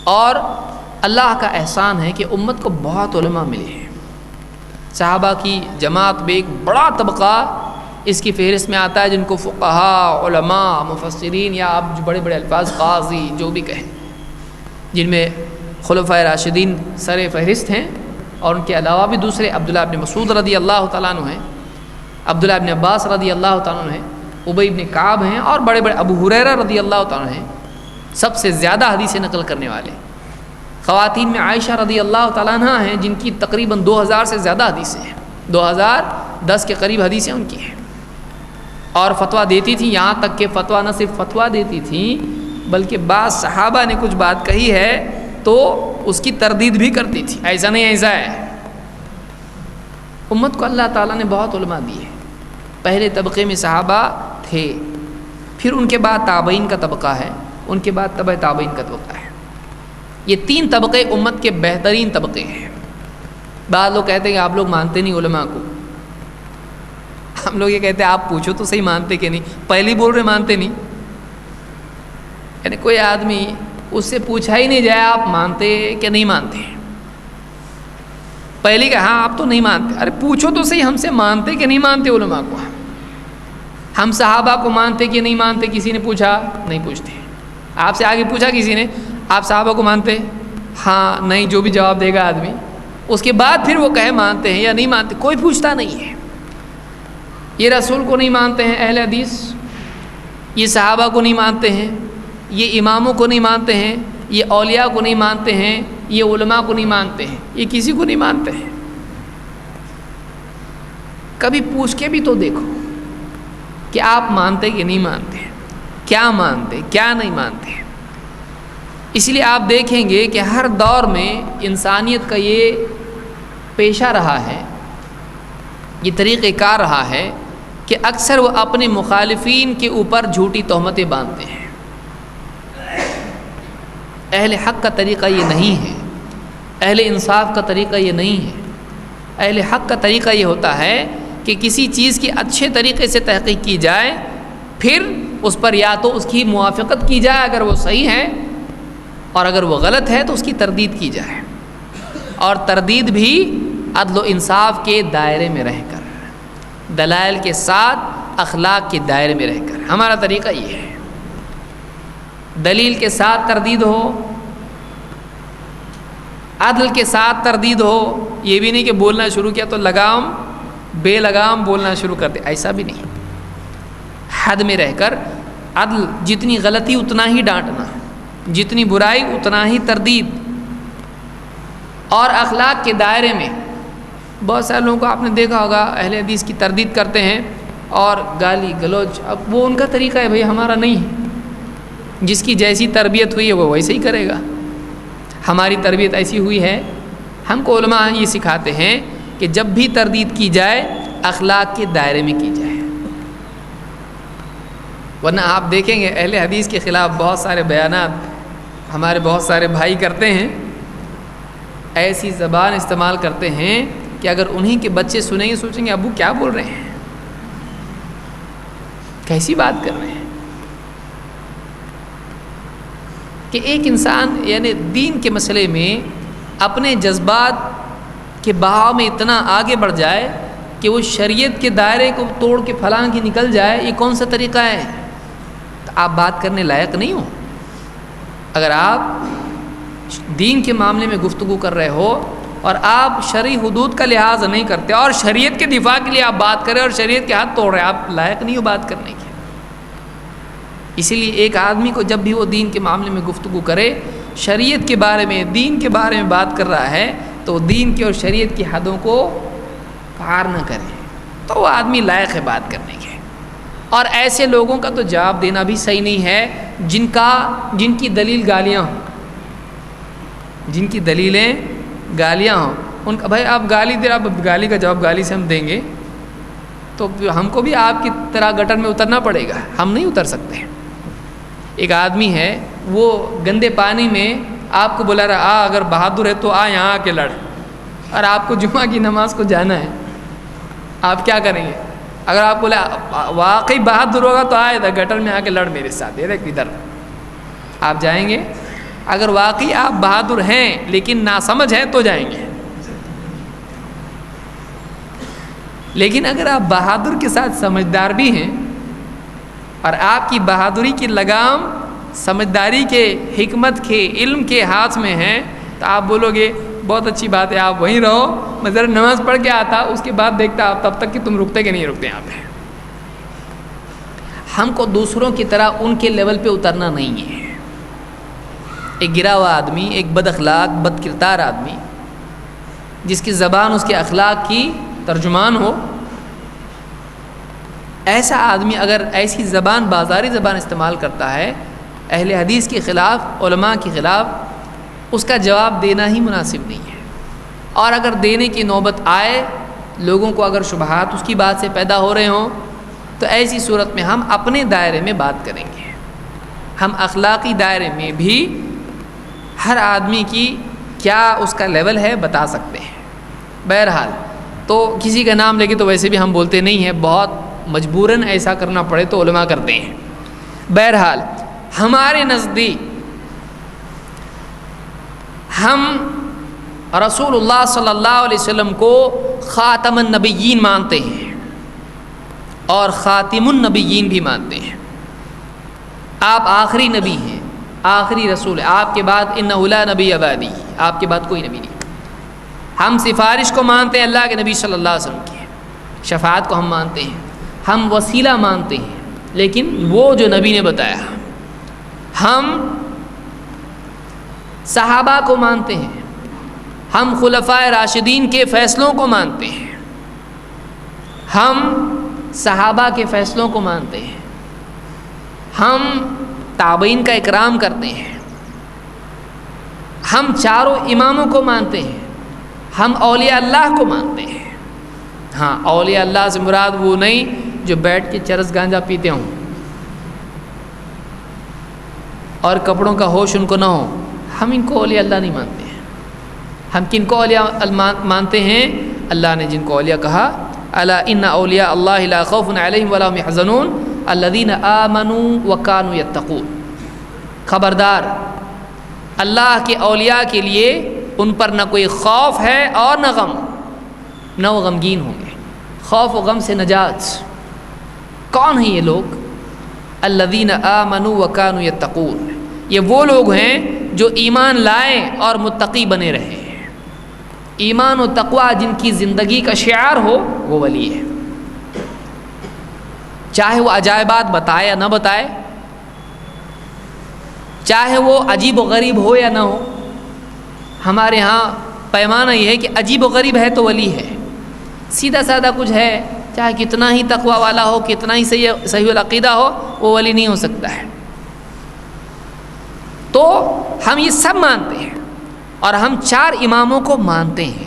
اور اللہ کا احسان ہے کہ امت کو بہت علماء ملے ہیں. صحابہ کی جماعت میں ایک بڑا طبقہ اس کی فہرست میں آتا ہے جن کو فقہاء، علماء، مفسرین یا آپ جو بڑے بڑے الفاظ قاضی جو بھی کہیں، جن میں خلفائے راشدین سر فہرست ہیں، اور ان کے علاوہ بھی دوسرے عبداللہ ابن مسعود رضی اللہ تعالیٰ عنہ ہیں، عبداللہ ابن عباس رضی اللہ تعالیٰ عنہ ہیں، ابی ابن کعب ہیں، اور بڑے بڑے ابو ہریرہ رضی اللہ تعالیٰ عنہ ہیں، سب سے زیادہ حدیثیں نقل کرنے والے. خواتین میں عائشہ رضی اللہ تعالیٰ عنہ ہیں جن کی تقریباً 2000 سے زیادہ حدیثیں ہیں، 2010 کے قریب حدیثیں ان کی ہیں، اور فتویٰ دیتی تھیں. یہاں تک کہ فتویٰ نہ صرف فتویٰ دیتی تھیں بلکہ بعض صحابہ نے کچھ بات کہی ہے تو اس کی تردید بھی کرتی تھی، ایسا نہیں ایسا ہے. امت کو اللہ تعالیٰ نے بہت علماء دی ہے. پہلے طبقے میں صحابہ تھے، پھر ان کے بعد تابعین کا طبقہ ہے، ان کے بعد تبع تابعین کا طبقہ ہے. یہ 3 طبقے امت کے بہترین طبقے ہیں. بعض لوگ کہتے ہیں کہ آپ لوگ مانتے نہیں علماء کو. ہم لوگ یہ کہتے ہیں آپ پوچھو تو صحیح مانتے کہ نہیں. پہلی بول رہے مانتے نہیں، یعنی کوئی آدمی اس سے پوچھا ہی نہیں جائے آپ مانتے کہ نہیں مانتے. پہلی کہ ہاں آپ تو نہیں مانتے. ارے پوچھو تو صحیح ہم سے مانتے کہ نہیں مانتے علماء کو. ہم صحابہ کو مانتے کہ نہیں مانتے؟ کسی نے پوچھا؟ نہیں پوچھتے. آپ سے آگے پوچھا کسی نے آپ صحابہ کو مانتے؟ ہاں نہیں، جو بھی جواب دے گا آدمی اس کے بعد پھر وہ کہے مانتے ہیں یا نہیں مانتے. کوئی پوچھتا نہیں ہے. یہ رسول کو نہیں مانتے ہیں اہل حدیث، یہ صحابہ کو نہیں مانتے ہیں، یہ اماموں کو نہیں مانتے ہیں، یہ اولیاء کو نہیں مانتے ہیں، یہ علماء کو نہیں مانتے ہیں، یہ کسی کو نہیں مانتے ہیں. کبھی پوچھ کے بھی تو دیکھو کہ آپ مانتے کہ نہیں مانتے، کیا مانتے کیا نہیں مانتے. اس لیے آپ دیکھیں گے کہ ہر دور میں انسانیت کا یہ پیشہ رہا ہے، یہ طریقہ کار رہا ہے کہ اکثر وہ اپنے مخالفین کے اوپر جھوٹی تہمتیں باندھتے ہیں. اہل حق کا طریقہ یہ نہیں ہے، اہل انصاف کا طریقہ یہ نہیں ہے. اہل حق کا طریقہ یہ ہوتا ہے کہ کسی چیز کی اچھے طریقے سے تحقیق کی جائے، پھر اس پر یا تو اس کی موافقت کی جائے اگر وہ صحیح ہے، اور اگر وہ غلط ہے تو اس کی تردید کی جائے، اور تردید بھی عدل و انصاف کے دائرے میں رہ کر، دلائل کے ساتھ اخلاق کے دائرے میں رہ کر. ہمارا طریقہ یہ ہے. دلیل کے ساتھ تردید ہو، عدل کے ساتھ تردید ہو. یہ بھی نہیں کہ بولنا شروع کیا تو لگام بے لگام بولنا شروع کر دے، ایسا بھی نہیں. حد میں رہ کر عدل، جتنی غلطی اتنا ہی ڈانٹنا، جتنی برائی اتنا ہی تردید. اور اخلاق کے دائرے میں بہت سارے لوگوں کو آپ نے دیکھا ہوگا اہل حدیث کی تردید کرتے ہیں اور گالی گلوچ. اب وہ ان کا طریقہ ہے، بھئی ہمارا نہیں ہے. جس کی جیسی تربیت ہوئی ہے وہ ویسے ہی کرے گا. ہماری تربیت ایسی ہوئی ہے، ہم کو علماء یہ سکھاتے ہیں کہ جب بھی تردید کی جائے اخلاق کے دائرے میں کی جائے. ورنہ آپ دیکھیں گے اہل حدیث کے خلاف بہت سارے بیانات ہمارے بہت سارے بھائی کرتے ہیں، ایسی زبان استعمال کرتے ہیں کہ اگر انہی کے بچے سنیں گے سوچیں گے ابو کیا بول رہے ہیں، کیسی بات کر رہے ہیں. کہ ایک انسان یعنی دین کے مسئلے میں اپنے جذبات کے بہاؤ میں اتنا آگے بڑھ جائے کہ وہ شریعت کے دائرے کو توڑ کے پھلانگ کی نکل جائے، یہ کون سا طریقہ ہے؟ تو آپ بات کرنے لائق نہیں ہو. اگر آپ دین کے معاملے میں گفتگو کر رہے ہو اور آپ شرعی حدود کا لحاظ نہیں کرتے اور شریعت کے دفاع کے لیے آپ بات کریں اور شریعت کے ہاتھ توڑ رہے ہیں، آپ لائق نہیں ہو بات کرنے کے. اسی لیے ایک آدمی کو جب بھی وہ دین کے معاملے میں گفتگو کرے، شریعت کے بارے میں، دین کے بارے میں بات کر رہا ہے، تو دین کے اور شریعت کی حدوں کو پار نہ کرے، تو وہ آدمی لائق ہے بات کرنے کے. اور ایسے لوگوں کا تو جواب دینا بھی صحیح نہیں ہے جن کی دلیل گالیاں ہوں، جن کی دلیلیں گالیاں ہوں. ان کا بھائی آپ گالی دے، آپ گالی کا جواب گالی سے ہم دیں گے تو ہم کو بھی آپ کی طرح گٹر میں اترنا پڑے گا، ہم نہیں اتر سکتے. ایک آدمی ہے وہ گندے پانی میں آپ کو بلا رہا آ، اگر بہادر ہے تو آ یہاں آ کے لڑ، اور آپ کو جمعہ کی نماز کو جانا ہے، آپ کیا کریں گے؟ اگر آپ بولے واقعی بہادر ہوگا تو آئے ادھر گٹر میں آ کے لڑ میرے ساتھ، دیکھ ادھر، آپ جائیں گے؟ اگر واقعی آپ بہادر ہیں لیکن ناسمجھ ہیں تو جائیں گے، لیکن اگر آپ بہادر کے ساتھ سمجھدار بھی ہیں اور آپ کی بہادری کی لگام سمجھداری کے، حکمت کے، علم کے ہاتھ میں ہیں، تو آپ بولو گے بہت اچھی بات ہے، آپ وہیں رہو، میں ذرا نماز پڑھ کے آتا، اس کے بعد دیکھتا آپ تب تک کہ تم رکتے کہ نہیں رکتے یہاں پہ۔ ہم کو دوسروں کی طرح ان کے لیول پہ اترنا نہیں ہے۔ ایک گرا ہوا آدمی، ایک بد اخلاق، بد کردار آدمی، جس کی زبان اس کے اخلاق کی ترجمان ہو، ایسا آدمی اگر ایسی زبان، بازاری زبان استعمال کرتا ہے اہل حدیث کے خلاف، علماء کے خلاف، اس کا جواب دینا ہی مناسب نہیں ہے۔ اور اگر دینے کی نوبت آئے، لوگوں کو اگر شبہات اس کی بات سے پیدا ہو رہے ہوں، تو ایسی صورت میں ہم اپنے دائرے میں بات کریں گے۔ ہم اخلاقی دائرے میں بھی ہر آدمی کی کیا اس کا لیول ہے بتا سکتے ہیں۔ بہرحال تو کسی کا نام لے کے تو ویسے بھی ہم بولتے نہیں ہیں، بہت مجبوراً ایسا کرنا پڑے تو علماء کرتے ہیں۔ بہرحال ہمارے نزدیک ہم رسول اللہ صلی اللہ علیہ وسلم کو خاتم النبیین مانتے ہیں اور خاتم النبیین بھی مانتے ہیں۔ آپ آخری نبی ہیں، آخری رسول ہے، آپ کے بعد انہ لا نبی بعدی، آپ کے بعد کوئی نبی نہیں۔ ہم سفارش کو مانتے ہیں اللہ کے نبی صلی اللہ علیہ وسلم کی، شفاعت کو ہم مانتے ہیں، ہم وسیلہ مانتے ہیں لیکن وہ جو نبی نے بتایا۔ ہم صحابہ کو مانتے ہیں، ہم خلفائے راشدین کے فیصلوں کو مانتے ہیں، ہم صحابہ کے فیصلوں کو مانتے ہیں، ہم تابعین کا اکرام کرتے ہیں، ہم چاروں اماموں کو مانتے ہیں، ہم اولیاء اللہ کو مانتے ہیں۔ ہاں، اولیاء اللہ سے مراد وہ نہیں جو بیٹھ کے چرس گانجا پیتے ہوں اور کپڑوں کا ہوش ان کو نہ ہو، ہم ان کو اولیاء اللہ نہیں مانتے ہیں۔ ہم کن کو اولیاء مانتے ہیں؟ اللہ نے جن کو اولیاء کہا، الا ان اولیاء اللہ لا خوف علیہم ولا هم يحزنون الذین آمنوا وکانوا یتقون۔ خبردار، اللہ کے اولیاء کے لیے ان پر نہ کوئی خوف ہے اور نہ غم، نہ وہ غمگین ہوں گے۔ خوف و غم سے نجات۔ کون ہیں یہ لوگ؟ الذین آمنوا وکانوا یتقون، یہ وہ لوگ ہیں جو ایمان لائے اور متقی بنے رہے۔ ایمان و تقوی جن کی زندگی کا شعار ہو وہ ولی ہے، چاہے وہ عجائبات بتائے یا نہ بتائے، چاہے وہ عجیب و غریب ہو یا نہ ہو۔ ہمارے ہاں پیمانہ یہ ہے کہ عجیب و غریب ہے تو ولی ہے، سیدھا سادہ کچھ ہے، چاہے کتنا ہی تقوی والا ہو، کتنا ہی صحیح العقیدہ ہو، وہ ولی نہیں ہو سکتا ہے۔ تو ہم یہ سب مانتے ہیں اور ہم چار اماموں کو مانتے ہیں۔